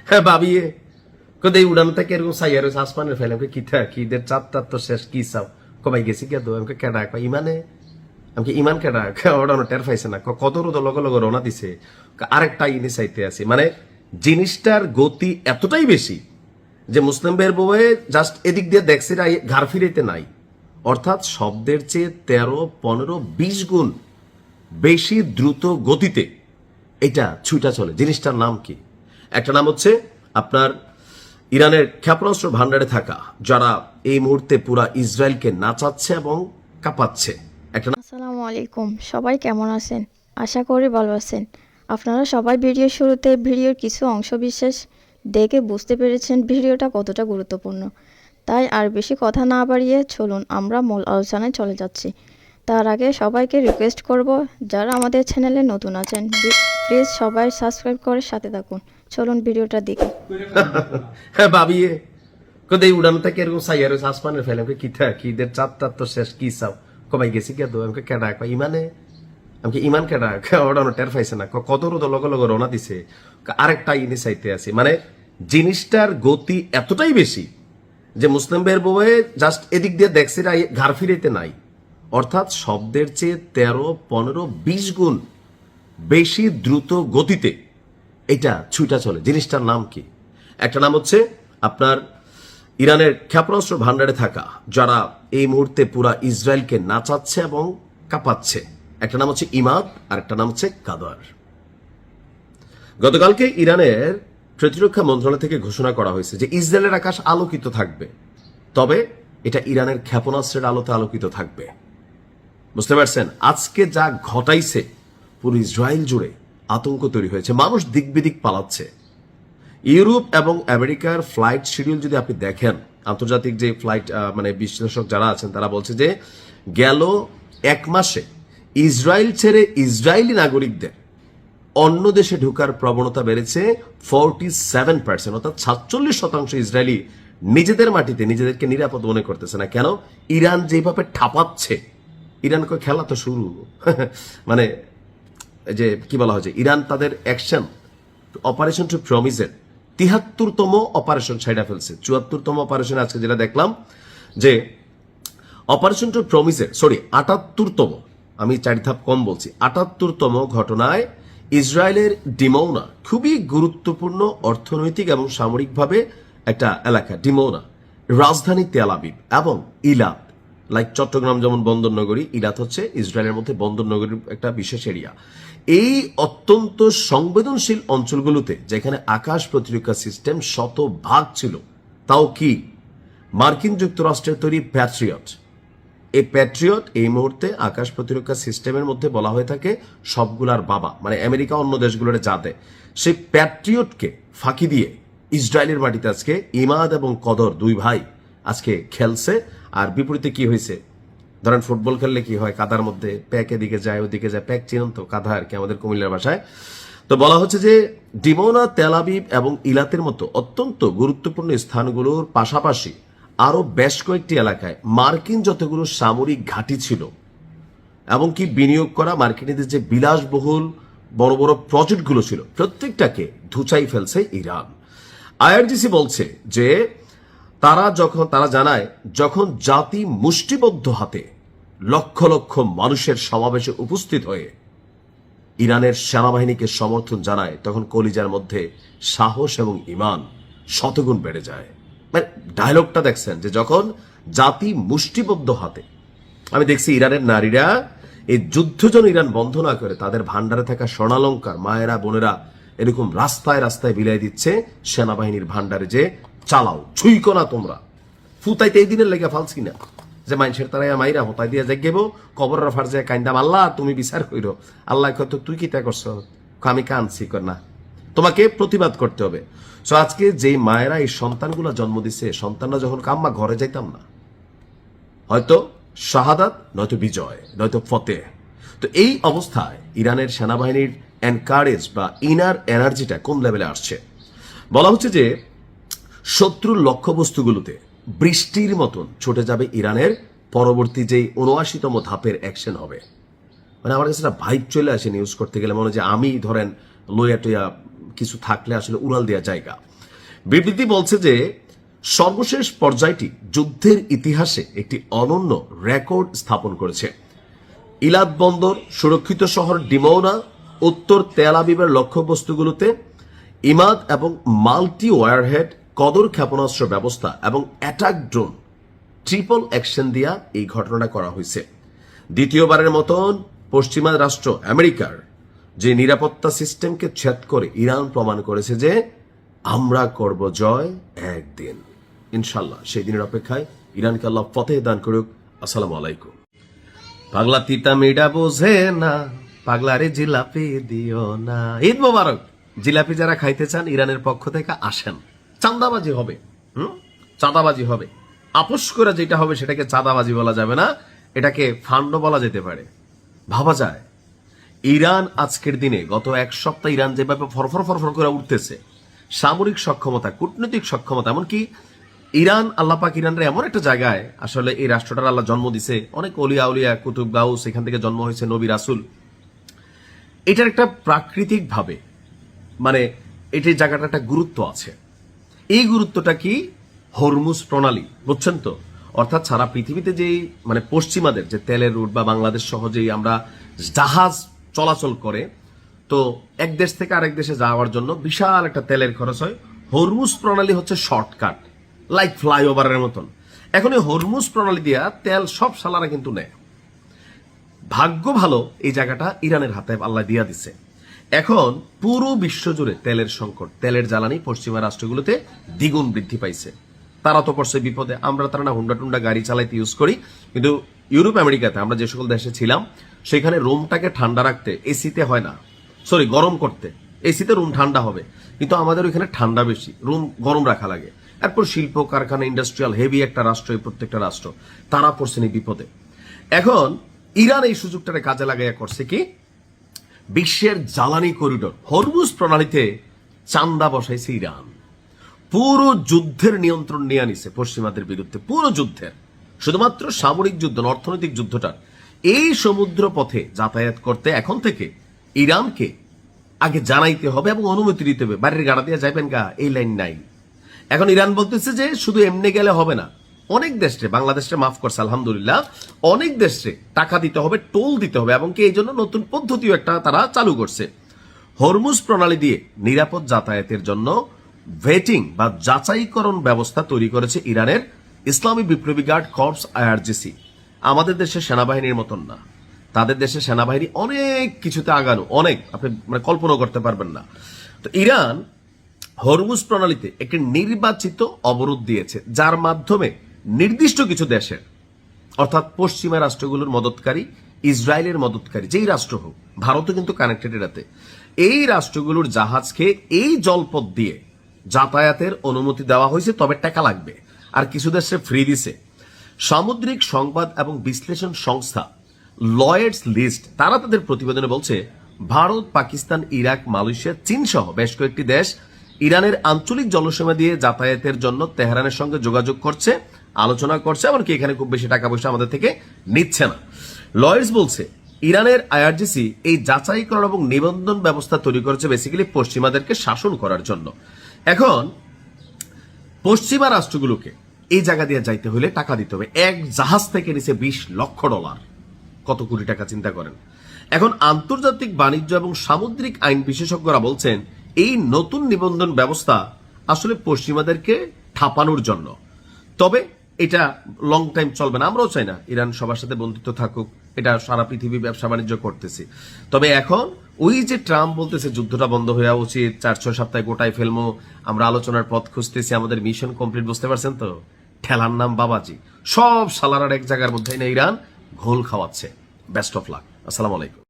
হ্যাঁ ভাবিয়ে কদে উড়ান থেকে এরকম সাইয়ার আসমানের ফেলে আমাকে কি থাক ঈদের চার তার তো শেষ কি চাও কমাই গেছি কে দো আমাকে কেডা ইমানে আমাকে ইমান কেডা ওড়ানো টের পাইছে না কত রোদ লগে লগে রওনা দিছে আরেকটা ইনি চাইতে আছে মানে জিনিসটার গতি এতটাই বেশি যে মুসলিম বের বউয়ে জাস্ট এদিক দিয়ে দেখছে ঘাড় ফিরাইতে নাই অর্থাৎ শব্দের চেয়ে 13, 15, 20 গুণ বেশি দ্রুত গতিতে এটা ছুটা চলে। জিনিসটার নাম কি? একটা নাম হচ্ছে আপনার ইরানের ক্ষেপণাস্ত্র ভান্ডারে থাকা যারা এই মুহূর্তে পুরা ইসরায়েলকে নাচাচ্ছে এবং কাঁপাচ্ছে। আসসালামু আলাইকুম, সবাই কেমন আছেন? আশা করি ভালো আছেন। আপনারা সবাই ভিডিওর শুরুতে ভিডিওর কিছু অংশ বিশেষ দেখে বুঝতে পেরেছেন ভিডিওটা কতটা গুরুত্বপূর্ণ। তাই আর বেশি কথা না বাড়িয়ে চলুন আমরা মূল আলোচনায় চলে যাচ্ছি। তার আগে সবাইকে রিকোয়েস্ট করব, যারা আমাদের চ্যানেলে নতুন আছেন প্লিজ সবাই সাবস্ক্রাইব করে সাথে থাকুন। চলুন ভিডিওটা দেখি। হ্যাঁ ভাবিয়ে কদে উড়ান থেকে এরকম সাইয়ার আসমানের ফেলে আমাকে কি থাক ঈদের চার তার তো শেষ কি চাও কমাই গেছি কে দো আমাকে কেডা ইমানে আমাকে ইমান কেডা ওড়ানো টের পাইছে না কত রোদ লগে লগে রওনা দিছে আরেকটা ইনি চাইতে আছে মানে জিনিসটার গতি এতটাই বেশি যে মুসলিম বের বউয়ে জাস্ট এদিক দিয়ে দেখছে ঘাড় ফিরাইতে নাই অর্থাৎ শব্দের চেয়ে 13, 15, 20 গুণ বেশি দ্রুত গতিতে এটা ছুটা চলে। জিনিসটার নাম কি? একটা নাম হচ্ছে আপনার ইরানের ক্ষেপণাস্ত্র ভান্ডারে থাকা যারা এই মুহূর্তে পুরা ইসরায়েলকে নাচাচ্ছে এবং কাঁপাচ্ছে। একটা নাম হচ্ছে ইমাদ আর একটা নাম হচ্ছে কাদার। গতকালকে ইরানের প্রতিরক্ষা মন্ত্রণালয় থেকে ঘোষণা করা হয়েছে যে ইসরায়েলের আকাশ আলোকিত থাকবে, তবে এটা ইরানের ক্ষেপণাস্ত্রের আলোতে আলোকিত থাকবে। বুঝতে পারছেন? আজকে যা ঘটাইছে পুরো ইসরায়েল জুড়ে আতঙ্ক তৈরি হয়েছে, মানুষ দিক বিদিক পালাচ্ছে। ইউরোপ এবং আমেরিকার ফ্লাইট শিডিউল যদি আপনি দেখেন, আন্তর্জাতিক যে ফ্লাইট মানে বিশ্লেষক যারা আছেন তারা বলছে যে গেল 1 মাসে ইসরায়েল ছেড়ে ইসরায়েলি নাগরিকদের অন্য দেশে ঢোকার প্রবণতা বেড়েছে 47%, অর্থাৎ 47% ইসরায়েলি নিজেদের মাটিতে নিজেদেরকে নিরাপদ মনে করতেছে না। কেন? ইরান যেভাবে ঠাপাচ্ছে, ইরান খেলা তো শুরু মানে যে কি বলা হয়েছে, ইরান তাদের অ্যাকশন অপারেশন টু প্রমিসের 73তম অপারেশন ছাইড়া ফেলছে। 74তম অপারেশন আজকে যেটা দেখলাম যে অপারেশন টু প্রমিসের 78তম, আমি 4 ধাপ কম বলছি, 78তম ঘটনায় ইসরায়েলের ডিমৌনা খুবই গুরুত্বপূর্ণ অর্থনৈতিক এবং সামরিকভাবে একটা এলাকা। ডিমৌনা রাজধানী তেল আবিব এবং ইলাত, লাইক চট্টগ্রাম যেমন বন্দর নগরী, ইলাত হচ্ছে ইসরায়েলের মধ্যে বন্দর নগরীর একটা বিশেষ এরিয়া। এই অত্যন্ত সংবেদনশীল অঞ্চলগুলোতে যেখানে আকাশ প্রতিরক্ষা সিস্টেম শতভাগ ছিল, তাও কি মার্কিন যুক্তরাষ্ট্রের তৈরি প্যাট্রিয়ট, এই প্যাট্রিয়ট এই মুহূর্তে আকাশ প্রতিরক্ষা সিস্টেমের মধ্যে বলা হয়ে থাকে সবগুলার বাবা, মানে আমেরিকা অন্য দেশগুলোর যাতে সেই প্যাট্রিয়টকে ফাঁকি দিয়ে ইসরায়েলের মাটিতে আজকে ইমাদ এবং কদর 2 ভাই আজকে খেলছে। আর বিপরীতে কি হয়েছে, ধরেন ফুটবল খেললে কি হয়, কাদার মধ্যে প্যাক এদিকে যায় ওদিকে যায়, প্যাক চিনন তো, কাদা আর কি আমাদের কুমিল্লার ভাষায়। তো বলা হচ্ছে যে ডিমোনা, তেল আবিব এবং ইলাতের মতো অত্যন্ত গুরুত্বপূর্ণ স্থানগুলোর পাশাপাশি আরো বেশ কয়েকটি এলাকায় মার্কিন যতগুলো সামরিক ঘাঁটি ছিল এবং কি বিনিয়োগ করা মার্কিনীদের যে বিলাসবহুল বড় বড় প্রজেক্টগুলো ছিল, প্রত্যেকটাকে ধুচাই ফেলছে ইরান। আইআরজিসি বলছে যে তারা জানায় যখন জাতি মুষ্টিবদ্ধ হাতে লক্ষ লক্ষ মানুষের সমাবেশে উপস্থিত হয়ে ইরানের সেনাবাহিনীকে সমর্থন জানায়, তখন কলিজার মধ্যে সাহস এবং ঈমান শতগুণ বেড়ে যায়। মানে ডায়লগটা দেখছেন যে যখন জাতি মুষ্টিবদ্ধ হাতে, আমি দেখছি ইরানের নারীরা এই যুদ্ধ যেন ইরান বন্ধ না করে তাদের ভান্ডারে থাকা স্বর্ণালঙ্কার মায়েরা বোনেরা এরকম রাস্তায় রাস্তায় বিলাই দিচ্ছে সেনাবাহিনীর ভান্ডারে, যে চালাও ছুইকো না তোমরা, ফুতাইতে এই দিনের লেগে ফালছি না যে মানুষের তারাই মাইরা হতাই দিয়ে জাগেব কবরের ফার্জে কাইন্দাম, আল্লাহ তুমি বিচার কইরো। আল্লাহ কত তুই কি তা করছো, আমি কানছি কর না, তোমাকে প্রতিবাদ করতে হবে। সো আজকে যেই মায়েরা এই সন্তানগুলা জন্ম দিচ্ছে, সন্তানরা যখন কাম্মা ঘরে যাইতাম না, হয়তো শাহাদাত নয়তো বিজয় নয়তো ফতেহ। তো এই অবস্থায় ইরানের সেনাবাহিনীর এনকারেজ বা ইনার এনার্জিটা কোন লেভেলে আসছে, বলা হচ্ছে যে শত্রুর লক্ষ্যবস্তুগুলোতে বৃষ্টির মতন ছুটে যাবে ইরানের পরবর্তী যেই 79তম ধাপের অ্যাকশন হবে। মানে আমার কাছে একটা ভাইব চলে আসে নিউজ করতে গেলে, মনে হয় যে আমি ধরেন লইয়া টইয়া কিছু থাকলে আসলে উড়াল দেওয়া জায়গা। বিবৃতি বলছে যে সর্বশেষ পর্যায়টি যুদ্ধের ইতিহাসে একটি অনন্য রেকর্ড স্থাপন করেছে। ইলাদ বন্দর, সুরক্ষিত শহর ডিমৌনা, উত্তর তেল আবিবের লক্ষ্যবস্তুগুলোতে ইমাদ এবং মাল্টি ওয়ারহেড কদর ক্ষেপণাস্ত্র ব্যবস্থা এবং অ্যাটাক ড্রোন ট্রিপল অ্যাকশন দিয়া এই ঘটনাটা করা হয়েছে। দ্বিতীয়বারের মতন পশ্চিমা রাষ্ট্র আমেরিকার যে নিরাপত্তা সিস্টেমকে ছেদ করে ইরান প্রমাণ করেছে যে আমরা করব জয় একদিন, ইনশাল্লাহ। সেই দিনের অপেক্ষায়। ইরানকে আল্লাহ ফতেহ দান করুক। আসসালামু আলাইকুম। পাগলা তিতা মিডা বোঝে না, পাগলারে জিলাপি দিও না। ঈদ মোবারক। জিলাপি যারা খাইতে চান ইরানের পক্ষ থেকে আসেন। চাঁদাবাজি হবে, চাঁদাবাজি হবে। আপোষ করে যেটা হবে সেটাকে চাঁদাবাজি বলা যাবে না, এটাকে ফান্ড বলা যেতে পারে। ভাবা যায় ইরান আজকের দিনে, গত এক সপ্তাহ ইরান যেভাবে ফরফর ফরফর করে উঠতেছে, সামরিক সক্ষমতা, কূটনৈতিক সক্ষমতা, এমনকি ইরান, আল্লাহ পাক ইরানের এমন একটা জায়গায়, আসলে এই রাষ্ট্রটার আল্লাহ জন্ম দিছে, অনেক অলিয়া উলিয়া কুতুব গাউস, এখান থেকে জন্ম হয়েছে নবী রাসুল। এটার একটা প্রাকৃতিক ভাবে মানে এটির জায়গাটা একটা গুরুত্ব আছে। এই গুরুত্বটা কি? হরমুজ প্রণালী, বুঝছেন তো? অর্থাৎ সারা পৃথিবীতে যেই মানে পশ্চিমাদের যে তেলের রুট বা বাংলাদেশ সহজেই আমরা জাহাজ চলাচল করে, তো এক দেশ থেকে আরেক দেশে যাওয়ার জন্য বিশাল একটা তেলের খরচ হয়। হরমুজ প্রণালী হচ্ছে শর্টকাট, লাইক ফ্লাইওভারের মতন। এখন এই হরমুজ প্রণালী দিয়া তেল সব সালারা কিন্তু নেয়। ভাগ্য ভালো এই জায়গাটা ইরানের হাতে আল্লাহ দিয়া দিছে। এখন পুরো বিশ্বজুড়ে তেলের সংকট, তেলের জ্বালানি পশ্চিমা রাষ্ট্রগুলোতে দ্বিগুণ বৃদ্ধি পাইছে। তারা তো পড়ছে বিপদে। আমরা তারা না হুন্ডা টুন্ডা গাড়ি চালাইতে ইউজ করি, কিন্তু ইউরোপ আমেরিকাতে আমরা যে সকল দেশে ছিলাম সেখানে রুমটাকে ঠান্ডা রাখতে এসিতে হয় না, সরি গরম করতে এসিতে রুম ঠান্ডা হবে, কিন্তু আমাদের ওইখানে ঠান্ডা বেশি, রুম গরম রাখা লাগে। এরপর শিল্প কারখানা, ইন্ডাস্ট্রিয়াল হেভি একটা রাষ্ট্র, এই প্রত্যেকটা রাষ্ট্র, তারা পড়ছেন এই বিপদে। এখন ইরান এই সুযোগটাকে কাজে লাগাইয়া করছে কি, বিশ্বের জ্বালানি করিডোর হরমুজ প্রণালীতে চান্দা বসাইছে ইরান। পুরো যুদ্ধের নিয়ন্ত্রণ নিয়ে নিছে পশ্চিমাদের বিরুদ্ধে, পুরো যুদ্ধের, শুধুমাত্র সামরিক যুদ্ধ, অর্থনৈতিক যুদ্ধটার। এই সমুদ্র পথে যাতায়াত করতে এখন থেকে ইরানকে আগে জানাইতে হবে এবং অনুমতি দিতে হবে। বাড়ির গাড়া দিয়ে যাইবেন গা, এই লাইন নাই। এখন ইরান বলতেছে যে শুধু এমনি গেলে হবে না, অনেক দেশে, বাংলাদেশে মাফ করছে আলহামদুলিল্লাহ, অনেক দেশে টাকা দিতে হবে, টোল দিতে হবে, এবং কি এই জন্য নতুন পদ্ধতিও একটা তারা চালু করছে। হরমুজ প্রণালী দিয়ে নিরাপদ যাতায়াতের জন্য ভেটিং বা যাচাইকরণ ব্যবস্থা তৈরি করেছে ইরানের ইসলামী বিপ্লবী গার্ড কর্পস IRGC। আমাদের দেশের সেনাবাহিনীর মতন না, তাদের দেশের সেনাবাহিনী অনেক কিছুতে আগানো, অনেক, আপনি মানে কল্পনা করতে পারবেন না। তো ইরান হরমুজ প্রণালীতে একটি নির্বাচিত অবরোধ দিয়েছে, যার মাধ্যমে নির্দিষ্ট কিছু দেশের, অর্থাৎ পশ্চিমা রাষ্ট্রগুলোর মদতকারী, ইসরায়েলের মদতকারী যেই রাষ্ট্র হোক, ভারতও কিন্তু কানেক্টেড এটাতে, এই রাষ্ট্রগুলোর জাহাজকে এই জলপথ দিয়ে যাতায়াতের অনুমতি দেওয়া হয়েছে, তবে টাকা লাগবে। আর কিছু দেশে ফ্রি দিছে। সামুদ্রিক সংবাদ এবং বিশ্লেষণ সংস্থা লয়েডস লিস্ট, তারা তাদের প্রতিবেদনে বলছে ভারত, পাকিস্তান, ইরাক, মালয়েশিয়া, চীন সহ বেশ কয়েকটি দেশ ইরানের আঞ্চলিক জলসীমা দিয়ে যাতায়াতের জন্য তেহরানের সঙ্গে যোগাযোগ করছে, আলোচনা করছে, এমনকি এখানে খুব বেশি টাকা পয়সা আমাদের থেকে নিচ্ছে না। লয়েডস বলছে ইরানের IRGC এই যাচাইকরণ এবং নিবন্ধন ব্যবস্থা তৈরি করেছে বেসিক্যালি পশ্চিমাদেরকে শাসন করার জন্য। এখন পশ্চিমা রাষ্ট্রগুলোকে এই জায়গা দিয়ে যাইতে হলে টাকা দিতে হবে। এক জাহাজ থেকে নিচে $20 লক্ষ, কত কোটি টাকা চিন্তা করেন। এখন আন্তর্জাতিক বাণিজ্য এবং সামুদ্রিক আইন বিশেষজ্ঞরা বলছেন এই নতুন নিবন্ধন ব্যবস্থা আসলে পশ্চিমাদেরকে ঠাপানোর জন্য, তবে এটা লং টাইম চলবে না। আমরাও চাই না ইরান সবার সাথে বন্ধুত্ব থাকুক, এটা সারা পৃথিবী ব্যবসা বাণিজ্য করতেছি। তবে এখন ওই যে ট্রাম্প বলতেছে যুদ্ধটা বন্ধ হওয়া উচিত, 4-6 সপ্তাহে গোটায় ফেলবো, আমরা আলোচনার পথ খুঁজতেছি, আমাদের মিশন কমপ্লিট, বুঝতে পারছেন তো? ঠেলার নাম বাবাজি, সব সালারার এক জায়গার মধ্যে না ইরান ঘোল খাওয়াচ্ছে। Best of luck. আসসালামু আলাইকুম।